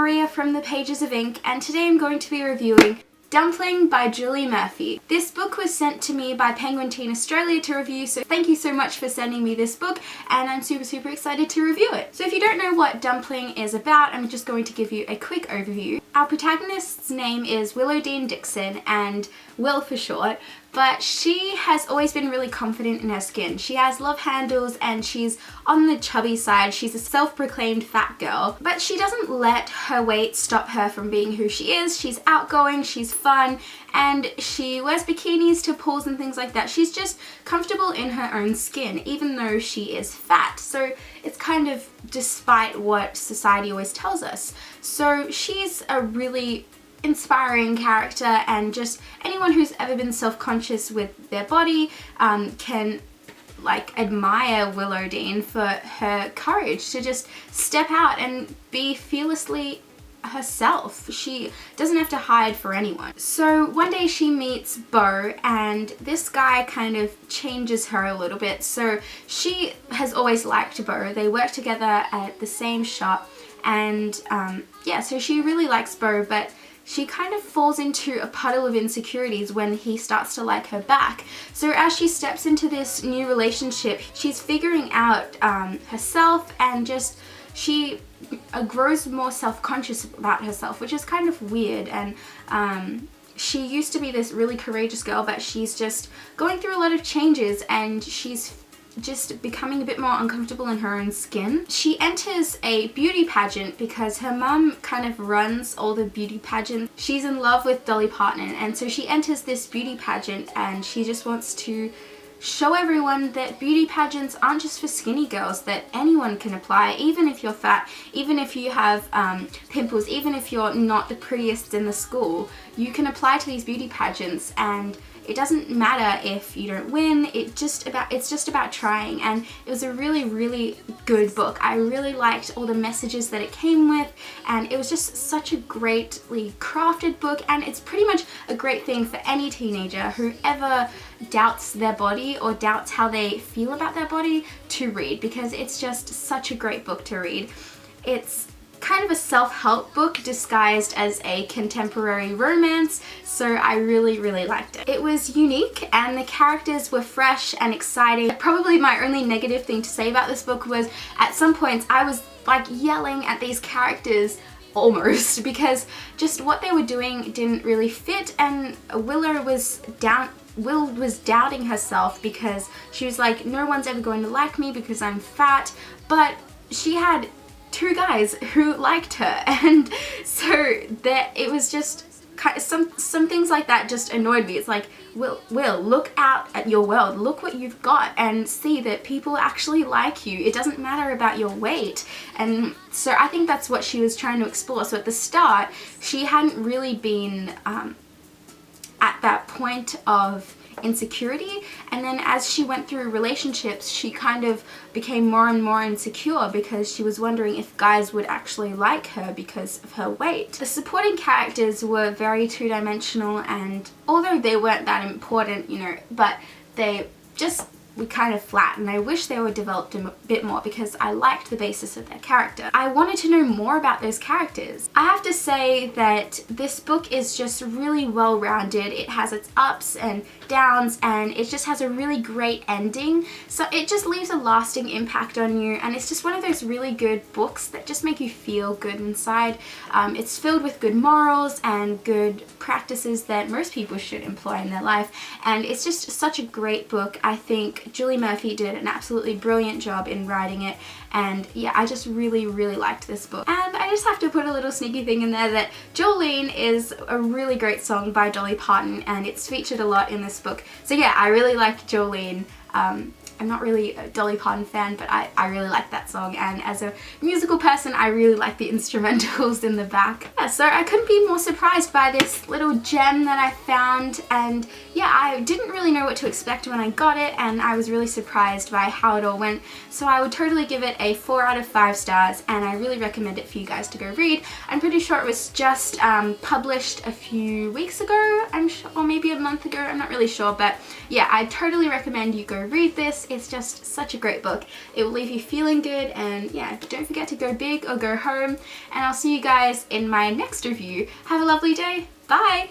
Maria from the Pages of Ink, and today I'm going to be reviewing Dumpling by Julie Murphy. This book was sent to me by Penguin Teen Australia to review, so thank you so much for sending me this book, and I'm super excited to review it. So if you don't know what Dumpling is about, I'm just going to give you a quick overview. Our protagonist's name is Willowdean Dixon, and Will for short, but she has always been really confident in her skin. She has love handles and she's on the chubby side. She's a self-proclaimed fat girl, but she doesn't let her weight stop her from being who she is. She's outgoing, she's fun, and she wears bikinis to pools and things like that. She's just comfortable in her own skin, even though she is fat. So it's kind of despite what society always tells us. So she's a really inspiring character, and just anyone who's ever been self-conscious with their body can admire Willowdean for her courage to just step out and be fearlessly herself. She doesn't have to hide for anyone. So one day she meets Beau, and this guy kind of changes her a little bit. So she has always liked Beau. They work together at the same shop, and yeah, so she really likes Beau, but she kind of falls into a puddle of insecurities when he starts to like her back. So as she steps into this new relationship, she's figuring out herself, and just she grows more self-conscious about herself, which is kind of weird. And she used to be this really courageous girl, but she's just going through a lot of changes, and she's just becoming a bit more uncomfortable in her own skin. She enters a beauty pageant because her mum kind of runs all the beauty pageants. She's in love with Dolly Parton, and so she enters this beauty pageant, and she just wants to show everyone that beauty pageants aren't just for skinny girls, that anyone can apply, even if you're fat, even if you have pimples, even if you're not the prettiest in the school. You can apply to these beauty pageants, and it doesn't matter if you don't win. It's just about trying. And it was a really good book. I really liked all the messages that it came with, and it was just such a greatly crafted book, and it's pretty much a great thing for any teenager who ever doubts their body or doubts how they feel about their body to read, because it's just such a great book to read. It's kind of a self-help book disguised as a contemporary romance, so I really liked it. It was unique, and the characters were fresh and exciting. Probably my only negative thing to say about this book was at some points I was like yelling at these characters almost, because just what they were doing didn't really fit, and Will was doubting herself because she was like, no one's ever going to like me because I'm fat, but she had two guys who liked her, and so that it was just kind of some things like that just annoyed me. It's like, Will, look out at your world, look what you've got, and see that people actually like you. It doesn't matter about your weight. And so I think that's what she was trying to explore. So at the start, she hadn't really been at that point of insecurity, and then as she went through relationships, she kind of became more and more insecure because she was wondering if guys would actually like her because of her weight. The supporting characters were very two-dimensional, and although they weren't that important, you know, but they just were kind of flat, and I wish they were developed a bit more because I liked the basis of their character. I wanted to know more about those characters. I have to say that this book is just really well-rounded. It has its ups and downs, and it just has a really great ending, so it just leaves a lasting impact on you, and it's just one of those really good books that just make you feel good inside. It's filled with good morals and good practices that most people should employ in their life, and it's just such a great book. I think Julie Murphy did an absolutely brilliant job in writing it, and yeah, I just really liked this book. And I just have to put a little sneaky thing in there that Jolene is a really great song by Dolly Parton, and it's featured a lot in this book. So yeah, I really liked Jolene. I'm not really a Dolly Parton fan, but I really like that song, and as a musical person I really like the instrumentals in the back. Yeah, so I couldn't be more surprised by this little gem that I found, and yeah, I didn't really know what to expect when I got it, and I was really surprised by how it all went. So I would totally give it a 4 out of 5 stars, and I really recommend it for you guys to go read. I'm pretty sure it was just published a few weeks ago, I'm sure, or maybe a month ago, I'm not really sure, but yeah, I totally recommend you go to read this. It's just such a great book. It will leave you feeling good, and yeah, don't forget to go big or go home, and I'll see you guys in my next review. Have a lovely day. Bye!